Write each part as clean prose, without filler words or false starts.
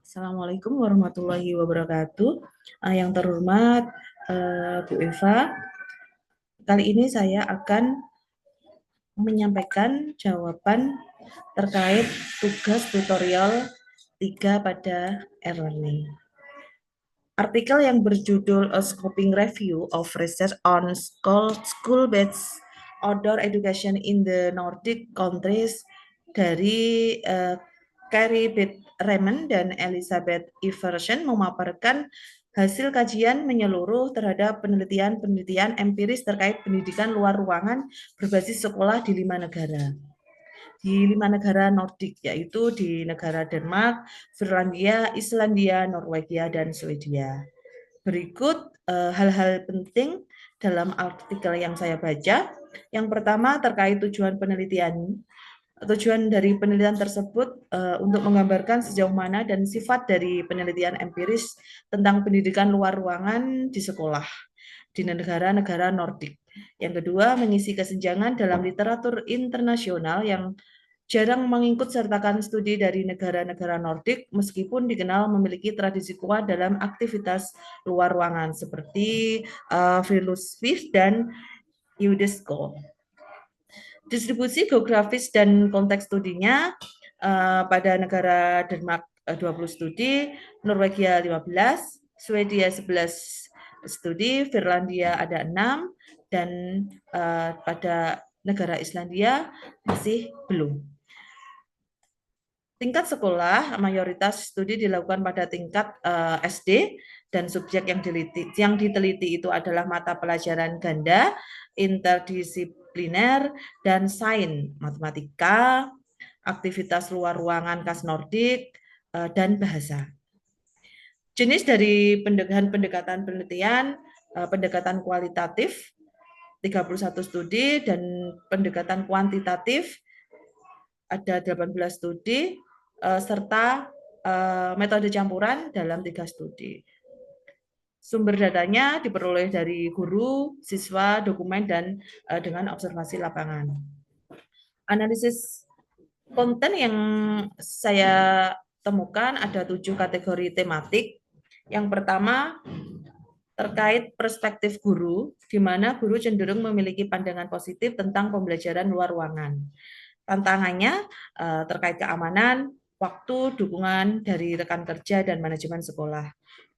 Assalamualaikum warahmatullahi wabarakatuh. Yang terhormat Bu Eva, kali ini saya akan menyampaikan jawaban terkait tugas tutorial 3 pada e-learning. Artikel yang berjudul A Scoping Review of Research on School-Based Outdoor Education in the Nordic Countries dari Carrie Beth Raymond dan Elizabeth Iverson memaparkan hasil kajian menyeluruh terhadap penelitian empiris terkait pendidikan luar ruangan berbasis sekolah di 5 negara. Di 5 negara Nordik, yaitu di negara Denmark, Finlandia, Islandia, Norwegia, dan Swedia. Berikut hal-hal penting dalam artikel yang saya baca. Yang pertama terkait tujuan penelitian. Tujuan dari penelitian tersebut untuk menggambarkan sejauh mana dan sifat dari penelitian empiris tentang pendidikan luar ruangan di sekolah di negara-negara Nordik. Yang kedua, mengisi kesenjangan dalam literatur internasional yang jarang mengikut sertakan studi dari negara-negara Nordik meskipun dikenal memiliki tradisi kuat dalam aktivitas luar ruangan seperti Friluftsliv dan UNESCO. Distribusi geografis dan konteks studinya pada negara Denmark 20 studi, Norwegia 15, Swedia 11 studi, Finlandia ada 6, dan pada negara Islandia masih belum. Tingkat sekolah, mayoritas studi dilakukan pada tingkat SD, dan subjek yang diteliti itu adalah mata pelajaran ganda, interdisipliner, dan sains, matematika, aktivitas luar ruangan khas Nordik, dan bahasa. Jenis dari pendekatan penelitian, pendekatan kualitatif, 31 studi, dan pendekatan kuantitatif, ada 18 studi, serta metode campuran dalam 3 studi. Sumber datanya diperoleh dari guru, siswa, dokumen, dan dengan observasi lapangan. Analisis konten yang saya temukan ada 7 kategori tematik. Yang pertama, terkait perspektif guru, di mana guru cenderung memiliki pandangan positif tentang pembelajaran luar ruangan. Tantangannya terkait keamanan, waktu, dukungan dari rekan kerja, dan manajemen sekolah.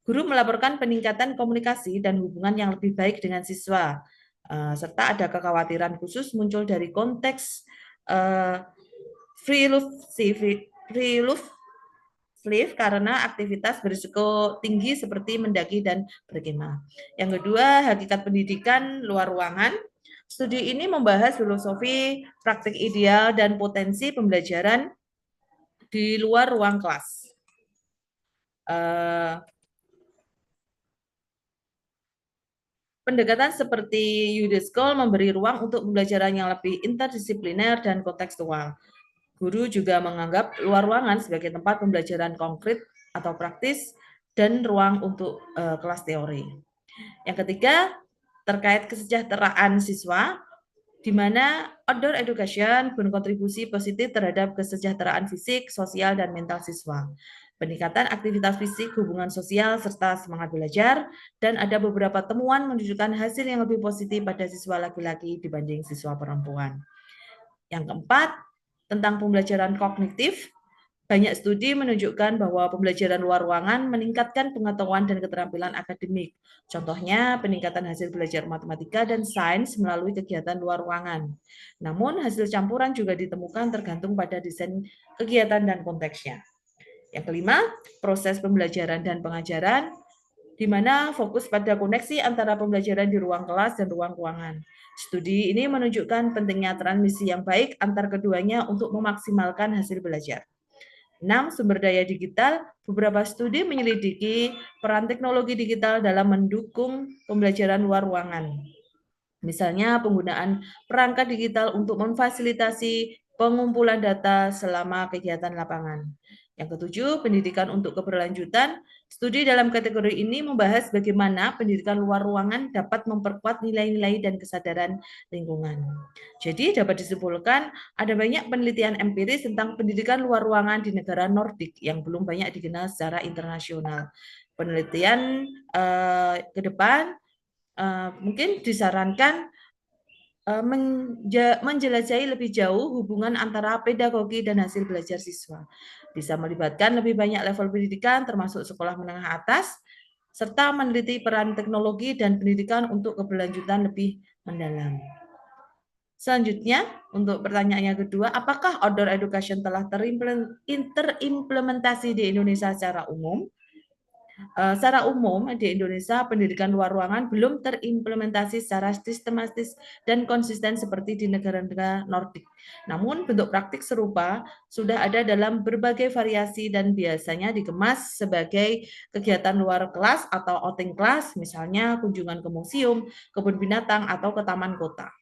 Guru melaporkan peningkatan komunikasi dan hubungan yang lebih baik dengan siswa, serta ada kekhawatiran khusus muncul dari konteks Friluftsliv karena aktivitas berisiko tinggi seperti mendaki dan berkemah. Yang kedua, hakikat pendidikan luar ruangan. Studi ini membahas filosofi, praktik ideal, dan potensi pembelajaran di luar ruang kelas. Pendekatan seperti UNESCO memberi ruang untuk pembelajaran yang lebih interdisipliner dan kontekstual. Guru juga menganggap luar ruangan sebagai tempat pembelajaran konkret atau praktis dan ruang untuk kelas teori. Yang ketiga, terkait kesejahteraan siswa, di mana outdoor education berkontribusi positif terhadap kesejahteraan fisik, sosial, dan mental siswa. Peningkatan aktivitas fisik, hubungan sosial, serta semangat belajar, dan ada beberapa temuan menunjukkan hasil yang lebih positif pada siswa laki-laki dibanding siswa perempuan. Yang keempat, tentang pembelajaran kognitif, banyak studi menunjukkan bahwa pembelajaran luar ruangan meningkatkan pengetahuan dan keterampilan akademik. Contohnya, peningkatan hasil belajar matematika dan sains melalui kegiatan luar ruangan. Namun, hasil campuran juga ditemukan tergantung pada desain kegiatan dan konteksnya. Yang kelima, proses pembelajaran dan pengajaran, di mana fokus pada koneksi antara pembelajaran di ruang kelas dan ruang ruangan. Studi ini menunjukkan pentingnya transmisi yang baik antar keduanya untuk memaksimalkan hasil belajar. 6. Sumber daya digital. Beberapa studi menyelidiki peran teknologi digital dalam mendukung pembelajaran luar ruangan. Misalnya penggunaan perangkat digital untuk memfasilitasi pengumpulan data selama kegiatan lapangan. Yang ketujuh, pendidikan untuk keberlanjutan. Studi dalam kategori ini membahas bagaimana pendidikan luar ruangan dapat memperkuat nilai-nilai dan kesadaran lingkungan. Jadi dapat disimpulkan ada banyak penelitian empiris tentang pendidikan luar ruangan di negara Nordik yang belum banyak dikenal secara internasional. Penelitian ke depan mungkin disarankan menjelajahi lebih jauh hubungan antara pedagogi dan hasil belajar siswa. Bisa melibatkan lebih banyak level pendidikan termasuk sekolah menengah atas, serta meneliti peran teknologi dan pendidikan untuk keberlanjutan lebih mendalam. Selanjutnya, untuk pertanyaan yang kedua, apakah outdoor education telah terimplementasi di Indonesia secara umum? Secara umum di Indonesia pendidikan luar ruangan belum terimplementasi secara sistematis dan konsisten seperti di negara-negara Nordik. Namun bentuk praktik serupa sudah ada dalam berbagai variasi dan biasanya dikemas sebagai kegiatan luar kelas atau outing class, misalnya kunjungan ke museum, kebun binatang, atau ke taman kota.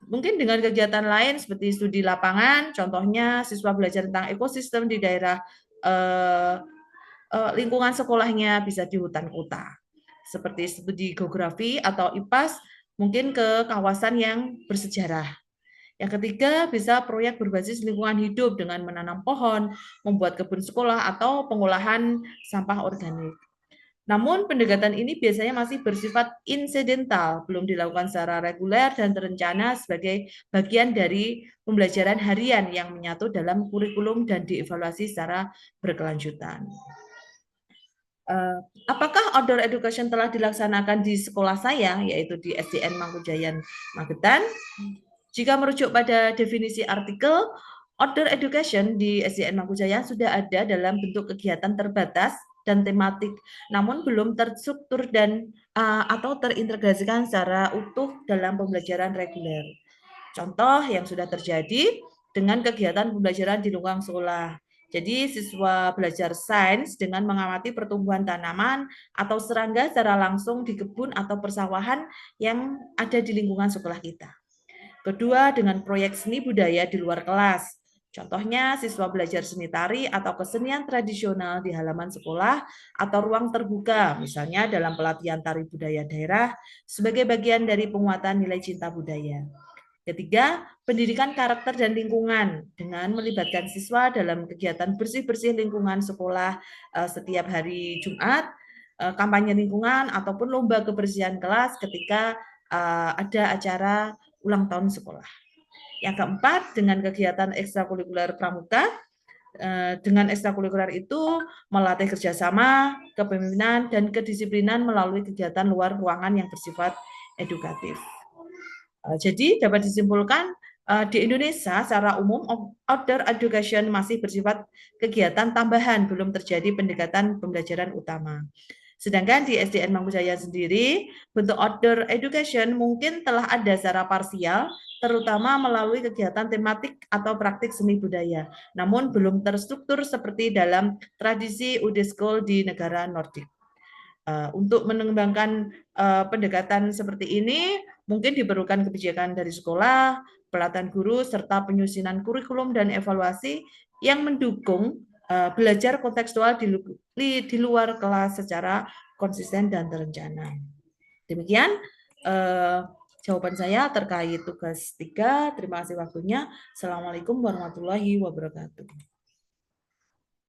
Mungkin dengan kegiatan lain seperti studi lapangan, contohnya siswa belajar tentang ekosistem di daerah lingkungan sekolahnya bisa di hutan kota. Seperti studi geografi atau IPAS, mungkin ke kawasan yang bersejarah. Yang ketiga, bisa proyek berbasis lingkungan hidup dengan menanam pohon, membuat kebun sekolah, atau pengolahan sampah organik. Namun, pendekatan ini biasanya masih bersifat insidental, belum dilakukan secara reguler dan terencana sebagai bagian dari pembelajaran harian yang menyatu dalam kurikulum dan dievaluasi secara berkelanjutan. Apakah outdoor education telah dilaksanakan di sekolah saya, yaitu di SDN Mangkujayan Magetan? Jika merujuk pada definisi artikel, outdoor education di SDN Mangkujayan sudah ada dalam bentuk kegiatan terbatas dan tematik, namun belum terstruktur dan atau terintegrasikan secara utuh dalam pembelajaran reguler. Contoh yang sudah terjadi dengan kegiatan pembelajaran di lingkungan sekolah. Jadi siswa belajar sains dengan mengamati pertumbuhan tanaman atau serangga secara langsung di kebun atau persawahan yang ada di lingkungan sekolah kita. Kedua, dengan proyek seni budaya di luar kelas. Contohnya siswa belajar seni tari atau kesenian tradisional di halaman sekolah atau ruang terbuka, misalnya dalam pelatihan tari budaya daerah sebagai bagian dari penguatan nilai cinta budaya. Ketiga, pendidikan karakter dan lingkungan dengan melibatkan siswa dalam kegiatan bersih-bersih lingkungan sekolah setiap hari Jumat, kampanye lingkungan, ataupun lomba kebersihan kelas ketika ada acara ulang tahun sekolah. Yang keempat, dengan kegiatan ekstrakurikuler pramuka. Dengan ekstrakurikuler itu melatih kerjasama, kepemimpinan, dan kedisiplinan melalui kegiatan luar ruangan yang bersifat edukatif. Jadi dapat disimpulkan di Indonesia secara umum outdoor education masih bersifat kegiatan tambahan, belum terjadi pendekatan pembelajaran utama. Sedangkan di SDN Mangkujayan sendiri, bentuk outdoor education mungkin telah ada secara parsial, terutama melalui kegiatan tematik atau praktik seni budaya, namun belum terstruktur seperti dalam tradisi UD School di negara Nordik. Untuk mengembangkan pendekatan seperti ini, mungkin diperlukan kebijakan dari sekolah, pelatihan guru, serta penyusunan kurikulum dan evaluasi yang mendukung belajar kontekstual di luar kelas secara konsisten dan terencana. Demikian jawaban saya terkait tugas 3. Terima kasih waktunya. Assalamualaikum warahmatullahi wabarakatuh.